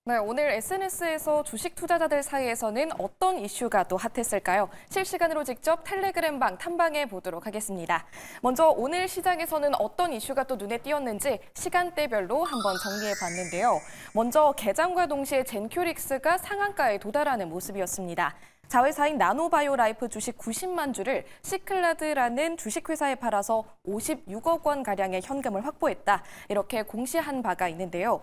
네, 오늘 SNS에서 주식 투자자들 사이에서는 어떤 이슈가 또 핫했을까요? 실시간으로 직접 텔레그램방 탐방해 보도록 하겠습니다. 먼저 오늘 시장에서는 어떤 이슈가 또 눈에 띄었는지 시간대별로 한번 정리해 봤는데요. 먼저 개장과 동시에 젠큐릭스가 상한가에 도달하는 모습이었습니다. 자회사인 나노바이오라이프 주식 90만 주를 시클라드라는 주식회사에 팔아서 56억 원 가량의 현금을 확보했다. 이렇게 공시한 바가 있는데요.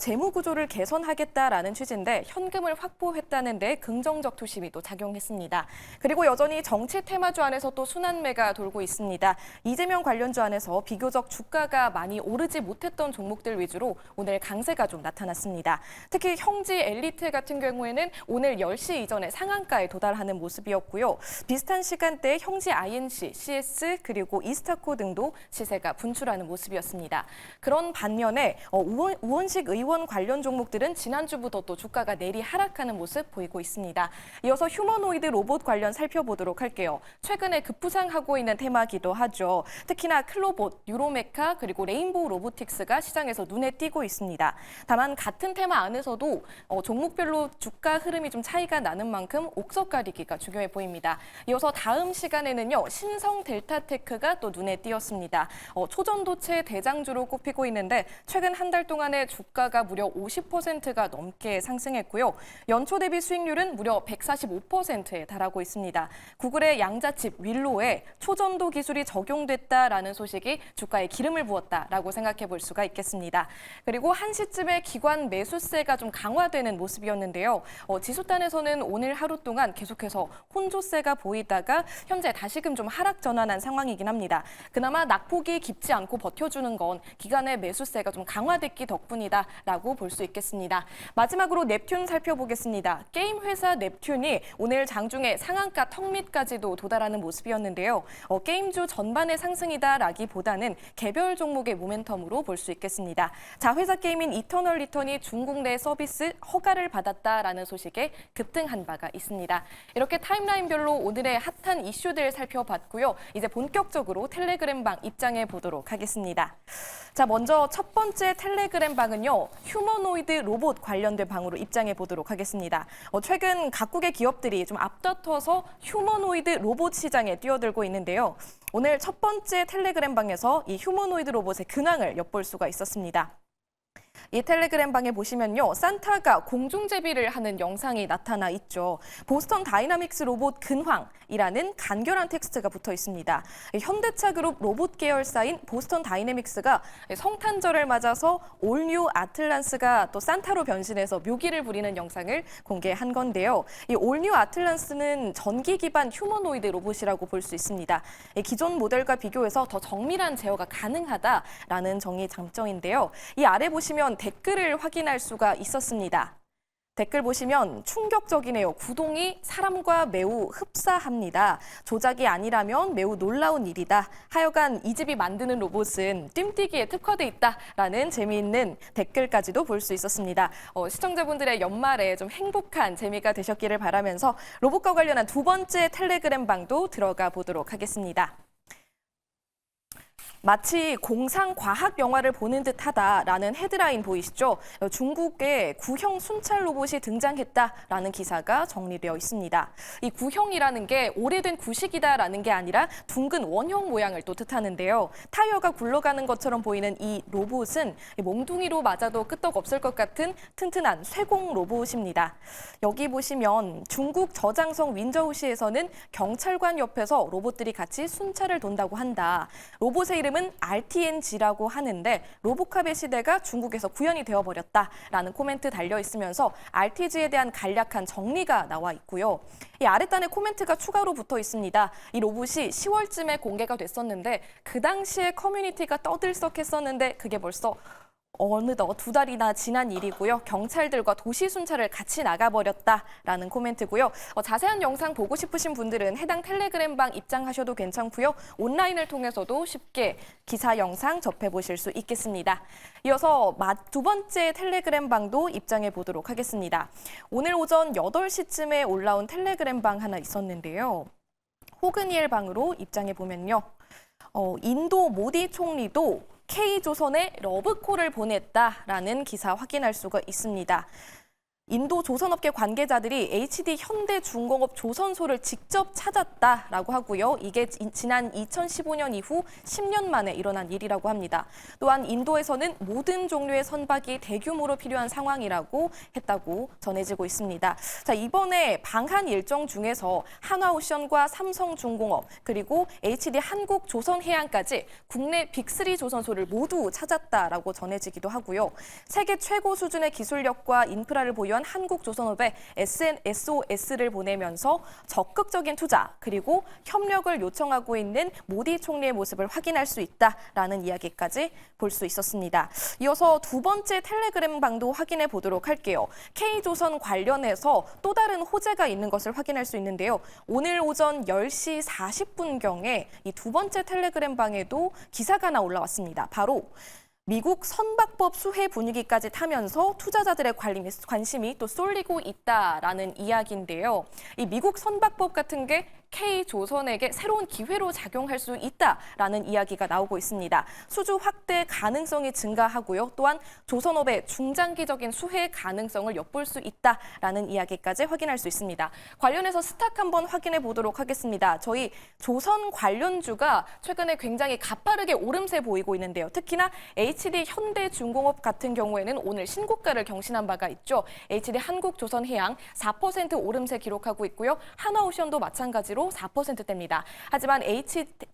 재무 구조를 개선하겠다라는 취지인데 현금을 확보했다는 데 긍정적 투심이 또 작용했습니다. 그리고 여전히 정치 테마주 안에서 또 순환매가 돌고 있습니다. 이재명 관련주 안에서 비교적 주가가 많이 오르지 못했던 종목들 위주로 오늘 강세가 좀 나타났습니다. 특히 형지 엘리트 같은 경우에는 오늘 10시 이전에 상한가에 도달하는 모습이었고요. 비슷한 시간대에 형지 INC, CS 그리고 이스타코 등도 시세가 분출하는 모습이었습니다. 그런 반면에 우원식 의원 관련 종목들은 지난주부터 또 주가가 내리 하락하는 모습 보이고 있습니다. 이어서 휴머노이드 로봇 관련 살펴보도록 할게요. 최근에 급부상하고 있는 테마기도 하죠. 특히나 클로봇, 유로메카 그리고 레인보우 로보틱스가 시장에서 눈에 띄고 있습니다. 다만 같은 테마 안에서도 종목별로 주가 흐름이 좀 차이가 나는 만큼 옥석 가리기가 중요해 보입니다. 이어서 다음 시간에는요. 신성 델타테크가 또 눈에 띄었습니다. 초전도체 대장주로 꼽히고 있는데 최근 한 달 동안의 주가가 무려 50%가 넘게 상승했고요. 연초 대비 수익률은 무려 145%에 달하고 있습니다. 구글의 양자칩 윌로에 초전도 기술이 적용됐다라는 소식이 주가에 기름을 부었다라고 생각해 볼 수가 있겠습니다. 그리고 1시쯤에 기관 매수세가 좀 강화되는 모습이었는데요. 지수단에서는 오늘 하루 동안 계속해서 혼조세가 보이다가 현재 다시금 좀 하락 전환한 상황이긴 합니다. 그나마 낙폭이 깊지 않고 버텨주는 건 기관의 매수세가 좀 강화됐기 덕분이다라고 볼 수 있겠습니다. 마지막으로 넵튠 살펴보겠습니다. 게임 회사 넵튠이 오늘 장중에 상한가 턱 밑까지도 도달하는 모습이었는데요. 게임주 전반의 상승이다라기보다는 개별 종목의 모멘텀으로 볼 수 있겠습니다. 자, 회사 게임인 이터널 리턴이 중국 내 서비스 허가를 받았다라는 소식에 급등한 바가 있습니다. 이렇게 타임라인별로 오늘의 핫한 이슈들 살펴봤고요. 이제 본격적으로 텔레그램방 입장해 보도록 하겠습니다. 자, 먼저 첫 번째 텔레그램방은요. 휴머노이드 로봇 관련된 방으로 입장해 보도록 하겠습니다. 최근 각국의 기업들이 좀 앞다퉈서 휴머노이드 로봇 시장에 뛰어들고 있는데요. 오늘 첫 번째 텔레그램방에서 이 휴머노이드 로봇의 근황을 엿볼 수가 있었습니다. 이 텔레그램방에 보시면요. 산타가 공중제비를 하는 영상이 나타나 있죠. 보스턴 다이나믹스 로봇 근황이라는 간결한 텍스트가 붙어 있습니다. 현대차 그룹 로봇 계열사인 보스턴 다이내믹스가 성탄절을 맞아서 올뉴 아틀란스가 또 산타로 변신해서 묘기를 부리는 영상을 공개한 건데요. 이 올뉴 아틀란스는 전기 기반 휴머노이드 로봇이라고 볼 수 있습니다. 기존 모델과 비교해서 더 정밀한 제어가 가능하다라는 점이 장점인데요. 이 아래 보시면 댓글을 확인할 수가 있었습니다. 댓글 보시면 충격적이네요. 구동이 사람과 매우 흡사합니다. 조작이 아니라면 매우 놀라운 일이다. 하여간 이 집이 만드는 로봇은 뜀뛰기에 특화돼 있다라는 재미있는 댓글까지도 볼 수 있었습니다. 시청자분들의 연말에 좀 행복한 재미가 되셨기를 바라면서 로봇과 관련한 두 번째 텔레그램 방도 들어가 보도록 하겠습니다. 마치 공상 과학 영화를 보는 듯하다라는 헤드라인 보이시죠? 중국의 구형 순찰 로봇이 등장했다라는 기사가 정리되어 있습니다. 이 구형이라는 게 오래된 구식이다라는 게 아니라 둥근 원형 모양을 또 뜻하는데요. 타이어가 굴러가는 것처럼 보이는 이 로봇은 몽둥이로 맞아도 끄떡없을 것 같은 튼튼한 쇠공 로봇입니다. 여기 보시면 중국 저장성 윈저우시에서는 경찰관 옆에서 로봇들이 같이 순찰을 돈다고 한다. 로봇의 이름은 RTNG라고 하는데 로보캅의 시대가 중국에서 구현이 되어버렸다라는 코멘트 달려 있으면서 RTG에 대한 간략한 정리가 나와 있고요. 이 아랫단에 코멘트가 추가로 붙어 있습니다. 이 로봇이 10월쯤에 공개가 됐었는데 그 당시에 커뮤니티가 떠들썩했었는데 그게 벌써 어느덧 두 달이나 지난 일이고요. 경찰들과 도시 순찰을 같이 나가버렸다라는 코멘트고요. 자세한 영상 보고 싶으신 분들은 해당 텔레그램방 입장하셔도 괜찮고요. 온라인을 통해서도 쉽게 기사 영상 접해보실 수 있겠습니다. 이어서 두 번째 텔레그램방도 입장해 보도록 하겠습니다. 오늘 오전 8시쯤에 올라온 텔레그램방 하나 있었는데요. 호그니엘 방으로 입장해 보면요. 인도 모디 총리도 K조선에 러브콜을 보냈다라는 기사 확인할 수가 있습니다. 인도 조선업계 관계자들이 HD 현대중공업 조선소를 직접 찾았다라고 하고요. 이게 지난 2015년 이후 10년 만에 일어난 일이라고 합니다. 또한 인도에서는 모든 종류의 선박이 대규모로 필요한 상황이라고 했다고 전해지고 있습니다. 자, 이번에 방한 일정 중에서 한화오션과 삼성중공업 그리고 HD 한국조선해양까지 국내 빅3 조선소를 모두 찾았다라고 전해지기도 하고요. 세계 최고 수준의 기술력과 인프라를 보유한 한국조선업에 SOS를 보내면서 적극적인 투자 그리고 협력을 요청하고 있는 모디 총리의 모습을 확인할 수 있다라는 이야기까지 볼 수 있었습니다. 이어서 두 번째 텔레그램 방도 확인해 보도록 할게요. K조선 관련해서 또 다른 호재가 있는 것을 확인할 수 있는데요. 오늘 오전 10시 40분경에 이 두 번째 텔레그램 방에도 기사가 하나 올라왔습니다. 바로 미국 선박법 수혜 분위기까지 타면서 투자자들의 관심이 또 쏠리고 있다라는 이야기인데요. 이 미국 선박법 같은 게 K조선에게 새로운 기회로 작용할 수 있다라는 이야기가 나오고 있습니다. 수주 확대 가능성이 증가하고요. 또한 조선업의 중장기적인 수혜 가능성을 엿볼 수 있다라는 이야기까지 확인할 수 있습니다. 관련해서 스탁 한번 확인해 보도록 하겠습니다. 저희 조선 관련주가 최근에 굉장히 가파르게 오름세 보이고 있는데요. 특히나 HD 현대중공업 같은 경우에는 오늘 신고가를 경신한 바가 있죠. HD 한국조선해양 4% 오름세 기록하고 있고요. 한화오션도 마찬가지로 4%대입니다. 하지만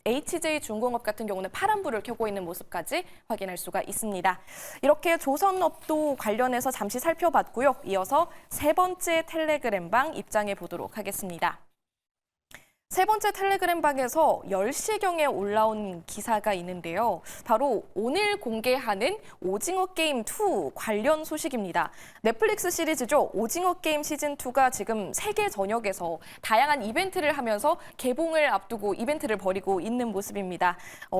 HJ중공업 같은 경우는 파란불을 켜고 있는 모습까지 확인할 수가 있습니다. 이렇게 조선업도 관련해서 잠시 살펴봤고요. 이어서 세 번째 텔레그램방 입장해 보도록 하겠습니다. 세 번째 텔레그램 방에서 10시경에 올라온 기사가 있는데요. 바로 오늘 공개하는 오징어 게임 2 관련 소식입니다. 넷플릭스 시리즈죠. 오징어 게임 시즌2가 지금 세계 전역에서 다양한 이벤트를 하면서 개봉을 앞두고 이벤트를 벌이고 있는 모습입니다.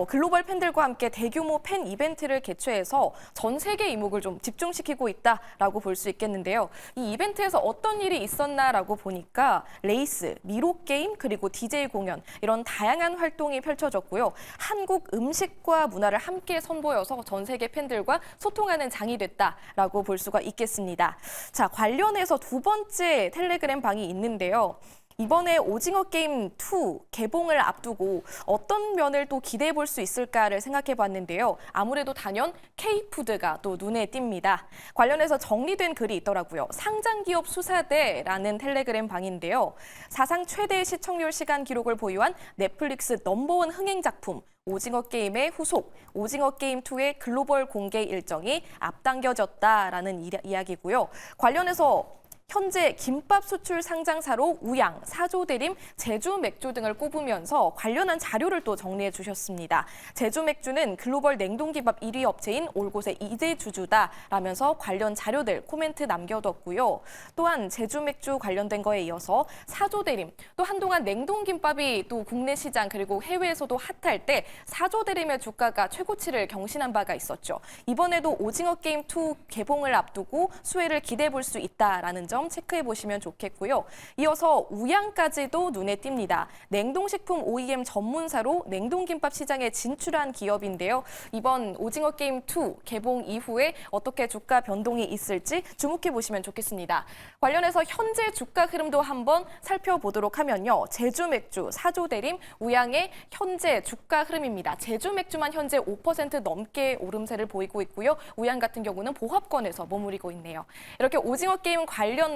글로벌 팬들과 함께 대규모 팬 이벤트를 개최해서 전 세계 이목을 좀 집중시키고 있다라고 볼 수 있겠는데요. 이 이벤트에서 어떤 일이 있었나라고 보니까 레이스, 미로 게임, 그리고 DJ 공연 이런 다양한 활동이 펼쳐졌고요. 한국 음식과 문화를 함께 선보여서 전 세계 팬들과 소통하는 장이 됐다라고 볼 수가 있겠습니다. 자, 관련해서 두 번째 텔레그램 방이 있는데요. 이번에 오징어 게임 2 개봉을 앞두고 어떤 면을 또 기대해 볼 수 있을까를 생각해 봤는데요. 아무래도 단연 K푸드가 또 눈에 띕니다. 관련해서 정리된 글이 있더라고요. 상장기업 수사대라는 텔레그램 방인데요. 사상 최대 시청률 시간 기록을 보유한 넷플릭스 넘버원 흥행 작품 오징어 게임의 후속, 오징어 게임 2의 글로벌 공개 일정이 앞당겨졌다라는 이야기고요. 관련해서 현재 김밥 수출 상장사로 우양, 사조대림, 제주맥주 등을 꼽으면서 관련한 자료를 또 정리해 주셨습니다. 제주맥주는 글로벌 냉동김밥 1위 업체인 올곳의 이재주주다라면서 관련 자료들 코멘트 남겨뒀고요. 또한 제주맥주 관련된 거에 이어서 사조대림, 또 한동안 냉동김밥이 또 국내 시장 그리고 해외에서도 핫할 때 사조대림의 주가가 최고치를 경신한 바가 있었죠. 이번에도 오징어 게임 2 개봉을 앞두고 수혜를 기대해 볼 수 있다라는 점 체크해 보시면 좋겠고요. 이어서 우양까지도 눈에 띕니다. 냉동식품 OEM 전문사로 냉동김밥 시장에 진출한 기업인데요. 이번 오징어 게임 2 개봉 이후에 어떻게 주가 변동이 있을지 주목해 보시면 좋겠습니다. 관련해서 현재 주가 흐름도 한번 살펴보도록 하면요. 제주맥주, 사조대림, 우양의 현재 주가 흐름입니다. 제주맥주만 현재 5% 넘게 오름세를 보이고 있고요. 우양 같은 경우는 보합권에서 머무르고 있네요. 이렇게 오징어 게임 관련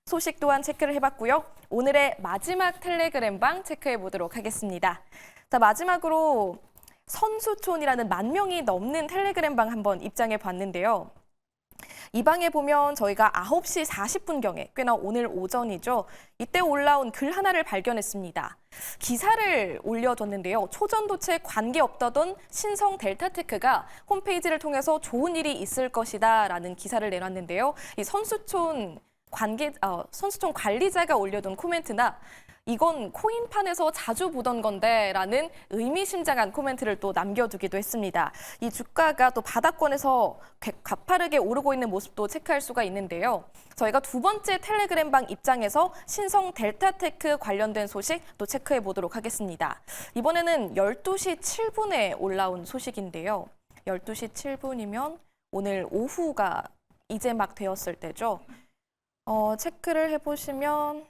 소식 또한 체크를 해봤고요. 오늘의 마지막 텔레그램방 체크해 보도록 하겠습니다. 자, 마지막으로 선수촌이라는 10,000명이 넘는 텔레그램방 한번 입장해 봤는데요. 이 방에 보면 저희가 9시 40분경에 꽤나 오늘 오전이죠. 이때 올라온 글 하나를 발견했습니다. 기사를 올려뒀는데요. 초전도체 관계없다던 신성 델타테크가 홈페이지를 통해서 좋은 일이 있을 것이다 라는 기사를 내놨는데요. 이 선수촌 관리자가 올려둔 코멘트나 이건 코인판에서 자주 보던 건데 라는 의미심장한 코멘트를 또 남겨두기도 했습니다. 이 주가가 또 바닥권에서 가파르게 오르고 있는 모습도 체크할 수가 있는데요. 저희가 두 번째 텔레그램방 입장에서 신성 델타테크 관련된 소식 또 체크해 보도록 하겠습니다. 이번에는 12시 7분에 올라온 소식인데요. 12시 7분이면 오늘 오후가 이제 막 되었을 때죠. 체크를 해보시면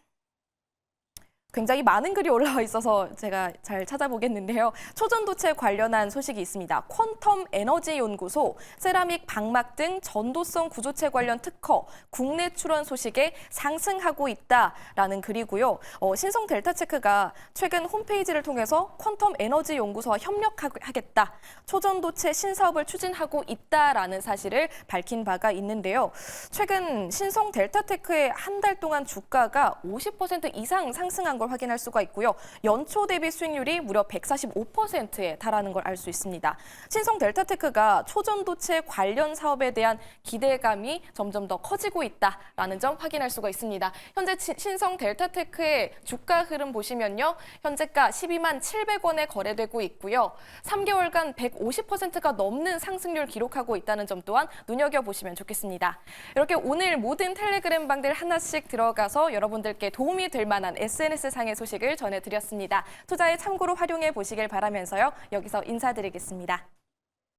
굉장히 많은 글이 올라와 있어서 제가 잘 찾아보겠는데요. 초전도체 관련한 소식이 있습니다. 퀀텀 에너지 연구소, 세라믹 방막 등 전도성 구조체 관련 특허, 국내 출원 소식에 상승하고 있다라는 글이고요. 신성 델타체크가 최근 홈페이지를 통해서 퀀텀 에너지 연구소와 협력하겠다, 초전도체 신사업을 추진하고 있다라는 사실을 밝힌 바가 있는데요. 최근 신성 델타테크의 한 달 동안 주가가 50% 이상 상승한 걸 확인할 수가 있고요. 연초 대비 수익률이 무려 145%에 달하는 걸 알 수 있습니다. 신성 델타테크가 초전도체 관련 사업에 대한 기대감이 점점 더 커지고 있다라는 점 확인할 수가 있습니다. 현재 신성 델타테크의 주가 흐름 보시면요. 현재가 12만 700원에 거래되고 있고요. 3개월간 150%가 넘는 상승률 기록하고 있다는 점 또한 눈여겨보시면 좋겠습니다. 이렇게 오늘 모든 텔레그램 방들 하나씩 들어가서 여러분들께 도움이 될 만한 SNS상의 소식을 전해드렸습니다. 투자에 참고로 활용해 보시길 바라면서요. 여기서 인사드리겠습니다.